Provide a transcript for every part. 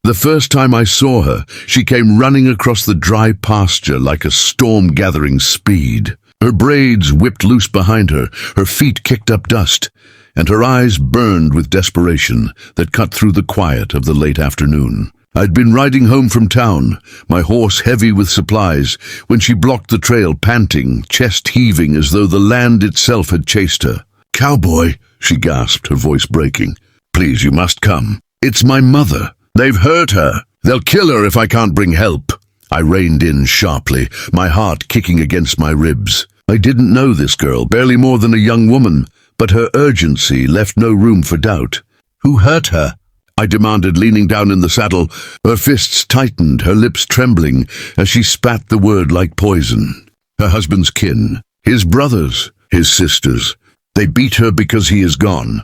The first time I saw her, she came running across the dry pasture like a storm gathering speed. Her braids whipped loose behind her, her feet kicked up dust, and her eyes burned with desperation that cut through the quiet of the late afternoon. I'd been riding home from town, my horse heavy with supplies, when she blocked the trail, panting, chest heaving as though the land itself had chased her. "Cowboy," she gasped, her voice breaking. "Please, you must come. It's my mother. They've hurt her. They'll kill her if I can't bring help." I reined in sharply, my heart kicking against my ribs. I didn't know this girl, barely more than a young woman, but her urgency left no room for doubt. "Who hurt her?" I demanded, leaning down in the saddle. Her fists tightened, her lips trembling, as she spat the word like poison. "Her husband's kin, his brothers, his sisters. They beat her because he is gone.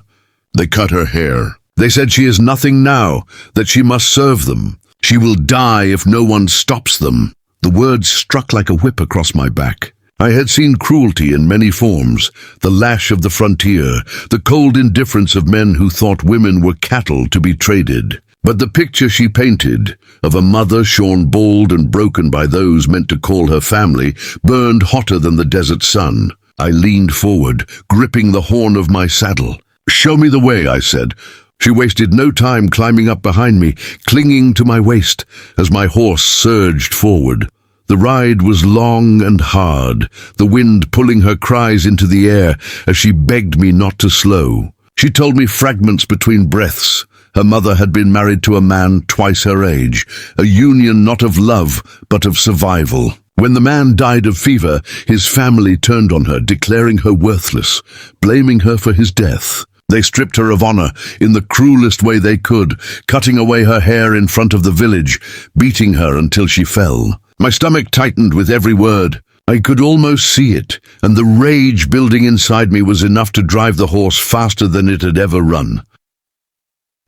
They cut her hair. They said she is nothing now, that she must serve them. She will die if no one stops them." The words struck like a whip across my back. I had seen cruelty in many forms, the lash of the frontier, the cold indifference of men who thought women were cattle to be traded. But the picture she painted, of a mother shorn bald and broken by those meant to call her family, burned hotter than the desert sun. I leaned forward, gripping the horn of my saddle. "Show me the way," I said. She wasted no time climbing up behind me, clinging to my waist as my horse surged forward. The ride was long and hard, the wind pulling her cries into the air as she begged me not to slow. She told me fragments between breaths. Her mother had been married to a man twice her age, a union not of love, but of survival. When the man died of fever, his family turned on her, declaring her worthless, blaming her for his death. They stripped her of honor in the cruelest way they could, cutting away her hair in front of the village, beating her until she fell. My stomach tightened with every word. I could almost see it, and the rage building inside me was enough to drive the horse faster than it had ever run.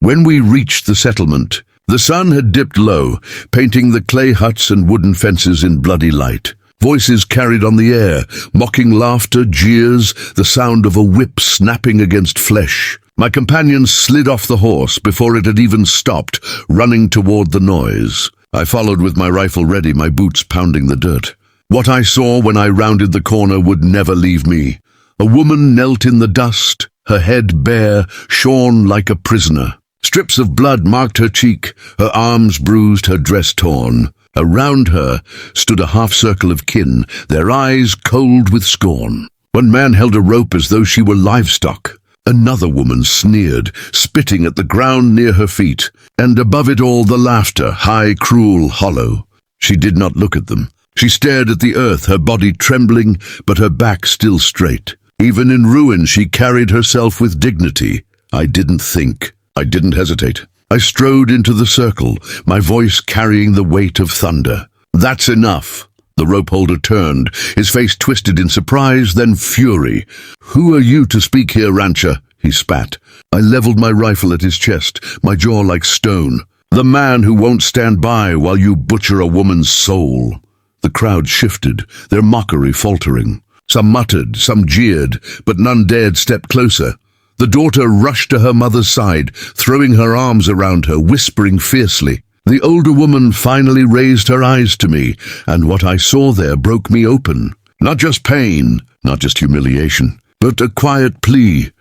When we reached the settlement, the sun had dipped low, painting the clay huts and wooden fences in bloody light. Voices carried on the air, mocking laughter, jeers, the sound of a whip snapping against flesh. My companion slid off the horse before it had even stopped, running toward the noise. I followed with my rifle ready, my boots pounding the dirt. What I saw when I rounded the corner would never leave me. A woman knelt in the dust, her head bare, shorn like a prisoner. Strips of blood marked her cheek, her arms bruised, her dress torn. Around her stood a half-circle of kin, their eyes cold with scorn. One man held a rope as though she were livestock. Another woman sneered, spitting at the ground near her feet, and above it all the laughter, high, cruel, hollow. She did not look at them. She stared at the earth, her body trembling, but her back still straight. Even in ruin, she carried herself with dignity. I didn't think. I didn't hesitate. I strode into the circle, my voice carrying the weight of thunder. "That's enough." The rope holder turned, his face twisted in surprise, then fury. "Who are you to speak here, rancher?" he spat. I leveled my rifle at his chest, my jaw like stone. "The man who won't stand by while you butcher a woman's soul." The crowd shifted, their mockery faltering. Some muttered, some jeered, but none dared step closer. The daughter rushed to her mother's side, throwing her arms around her, whispering fiercely. The older woman finally raised her eyes to me, and what I saw there broke me open. Not just pain, not just humiliation, but a quiet plea,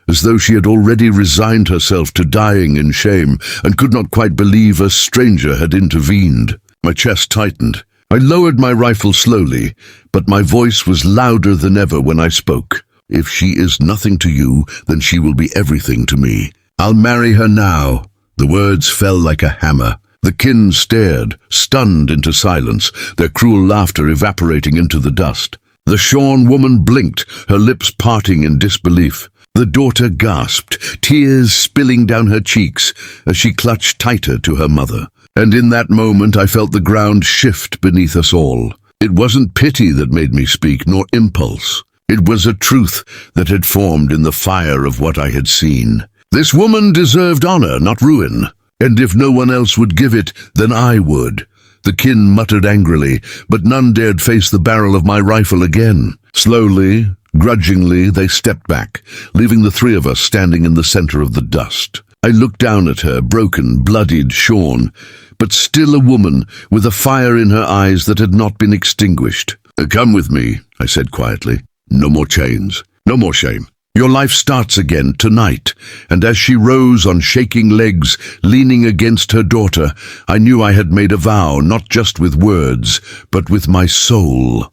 as though she had already resigned herself to dying in shame and could not quite believe a stranger had intervened. My chest tightened. I lowered my rifle slowly, but my voice was louder than ever when I spoke. "If she is nothing to you, then she will be everything to me. I'll marry her now." The words fell like a hammer. The kin stared, stunned into silence, their cruel laughter evaporating into the dust. The shorn woman blinked, her lips parting in disbelief. The daughter gasped, tears spilling down her cheeks as she clutched tighter to her mother. And in that moment I felt the ground shift beneath us all. It wasn't pity that made me speak, nor impulse. It was a truth that had formed in the fire of what I had seen. This woman deserved honor, not ruin. And if no one else would give it, then I would. The kin muttered angrily, but none dared face the barrel of my rifle again. Slowly, grudgingly, they stepped back, leaving the three of us standing in the center of the dust. I looked down at her, broken, bloodied, shorn, but still a woman with a fire in her eyes that had not been extinguished. "Come with me," I said quietly. "No more chains, no more shame. Your life starts again tonight." And as she rose on shaking legs, leaning against her daughter, I knew I had made a vow, not just with words, but with my soul.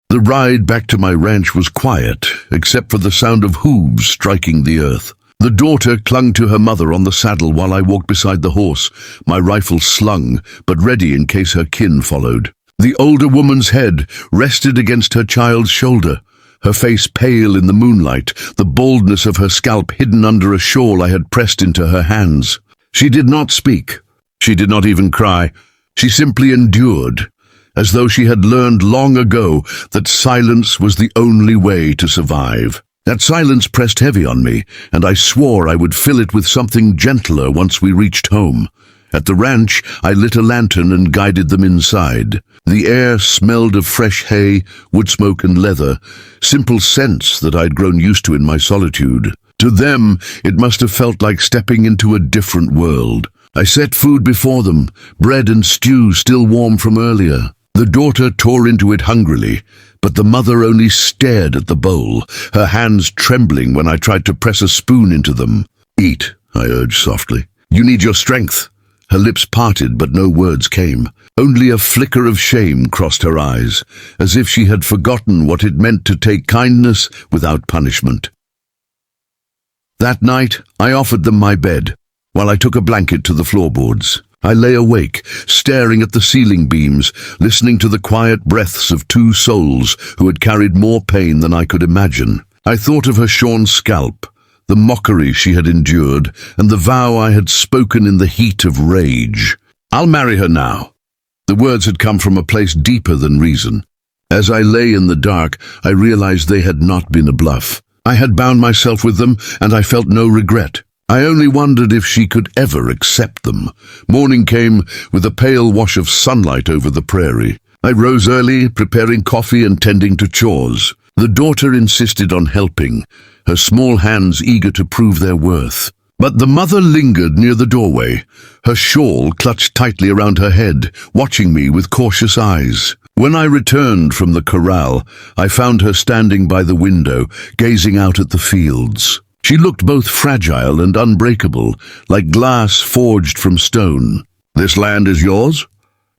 The ride back to my ranch was quiet, except for the sound of hooves striking the earth. The daughter clung to her mother on the saddle while I walked beside the horse, my rifle slung, but ready in case her kin followed. The older woman's head rested against her child's shoulder, her face pale in the moonlight, the baldness of her scalp hidden under a shawl I had pressed into her hands. She did not speak. She did not even cry. She simply endured, as though she had learned long ago that silence was the only way to survive. That silence pressed heavy on me, and I swore I would fill it with something gentler once we reached home. At the ranch, I lit a lantern and guided them inside. The air smelled of fresh hay, wood smoke and leather, simple scents that I'd grown used to in my solitude. To them, it must have felt like stepping into a different world. I set food before them, bread and stew still warm from earlier. The daughter tore into it hungrily, but the mother only stared at the bowl, her hands trembling when I tried to press a spoon into them. "Eat," I urged softly. "You need your strength." Her lips parted, but no words came. Only a flicker of shame crossed her eyes, as if she had forgotten what it meant to take kindness without punishment. That night, I offered them my bed, while I took a blanket to the floorboards. I lay awake, staring at the ceiling beams, listening to the quiet breaths of two souls who had carried more pain than I could imagine. I thought of her shorn scalp, the mockery she had endured, and the vow I had spoken in the heat of rage. "I'll marry her now." The words had come from a place deeper than reason. As I lay in the dark, I realized they had not been a bluff. I had bound myself with them, and I felt no regret. I only wondered if she could ever accept them. Morning came with a pale wash of sunlight over the prairie. I rose early, preparing coffee and tending to chores. The daughter insisted on helping, her small hands eager to prove their worth. But the mother lingered near the doorway, her shawl clutched tightly around her head, watching me with cautious eyes. When I returned from the corral, I found her standing by the window, gazing out at the fields. She looked both fragile and unbreakable, like glass forged from stone. "This land is yours?"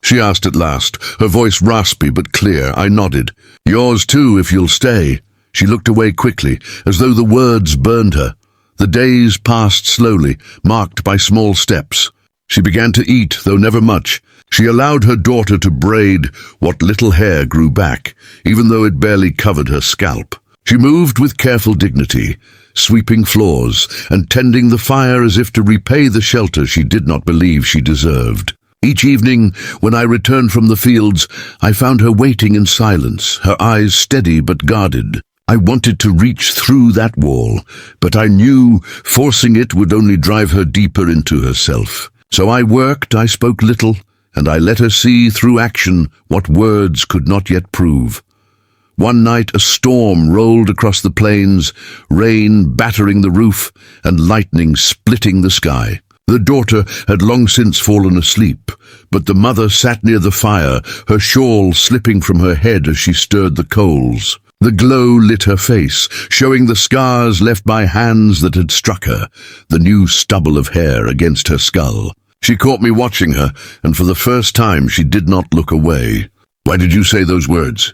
she asked at last, her voice raspy but clear. I nodded. "Yours too, if you'll stay." She looked away quickly, as though the words burned her. The days passed slowly, marked by small steps. She began to eat, though never much. She allowed her daughter to braid what little hair grew back, even though it barely covered her scalp. She moved with careful dignity, sweeping floors and tending the fire as if to repay the shelter she did not believe she deserved. Each evening, when I returned from the fields, I found her waiting in silence, her eyes steady but guarded. I wanted to reach through that wall, but I knew forcing it would only drive her deeper into herself. So I worked, I spoke little, and I let her see through action what words could not yet prove. One night a storm rolled across the plains, rain battering the roof and lightning splitting the sky. The daughter had long since fallen asleep, but the mother sat near the fire, her shawl slipping from her head as she stirred the coals. The glow lit her face, showing the scars left by hands that had struck her, the new stubble of hair against her skull. She caught me watching her, and for the first time she did not look away. "Why did you say those words?"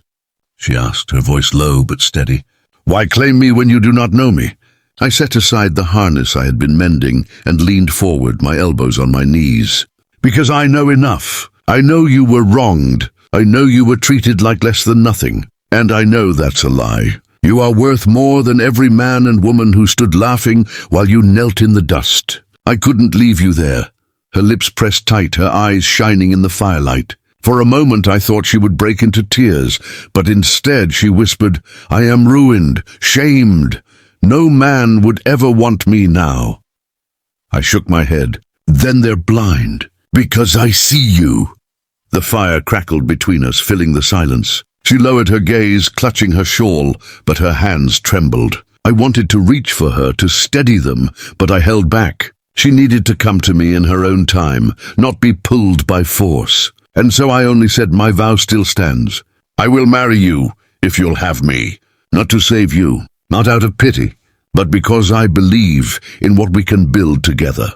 she asked, her voice low but steady. "Why claim me when you do not know me?" I set aside the harness I had been mending and leaned forward, my elbows on my knees. "Because I know enough. I know you were wronged. I know you were treated like less than nothing. And I know that's a lie. You are worth more than every man and woman who stood laughing while you knelt in the dust. I couldn't leave you there." Her lips pressed tight, her eyes shining in the firelight. For a moment I thought she would break into tears, but instead she whispered, "I am ruined, shamed. No man would ever want me now." I shook my head. "Then they're blind, because I see you." The fire crackled between us, filling the silence. She lowered her gaze, clutching her shawl, but her hands trembled. I wanted to reach for her, to steady them, but I held back. She needed to come to me in her own time, not be pulled by force. And so I only said, my vow still stands. I will marry you, if you'll have me. Not to save you, not out of pity, but because I believe in what we can build together.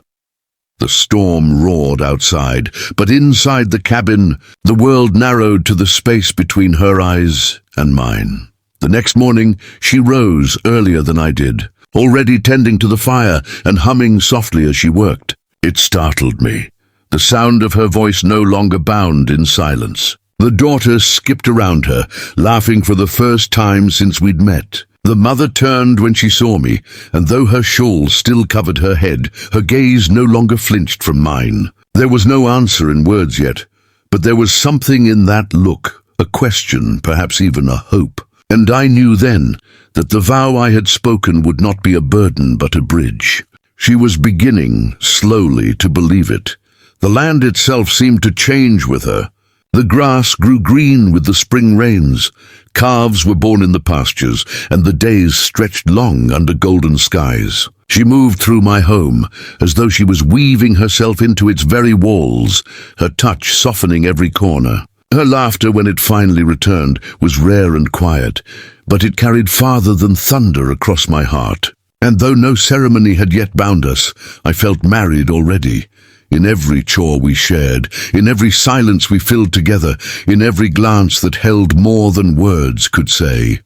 The storm roared outside, but inside the cabin, the world narrowed to the space between her eyes and mine. The next morning, she rose earlier than I did, already tending to the fire and humming softly as she worked. It startled me. The sound of her voice no longer bound in silence. The daughter skipped around her, laughing for the first time since we'd met. The mother turned when she saw me, and though her shawl still covered her head, her gaze no longer flinched from mine. There was no answer in words yet, but there was something in that look, a question, perhaps even a hope. And I knew then that the vow I had spoken would not be a burden but a bridge. She was beginning, slowly, to believe it. The land itself seemed to change with her. The grass grew green with the spring rains. Calves were born in the pastures, and the days stretched long under golden skies. She moved through my home, as though she was weaving herself into its very walls, her touch softening every corner. Her laughter, when it finally returned, was rare and quiet, but it carried farther than thunder across my heart. And though no ceremony had yet bound us, I felt married already. In every chore we shared, in every silence we filled together, in every glance that held more than words could say.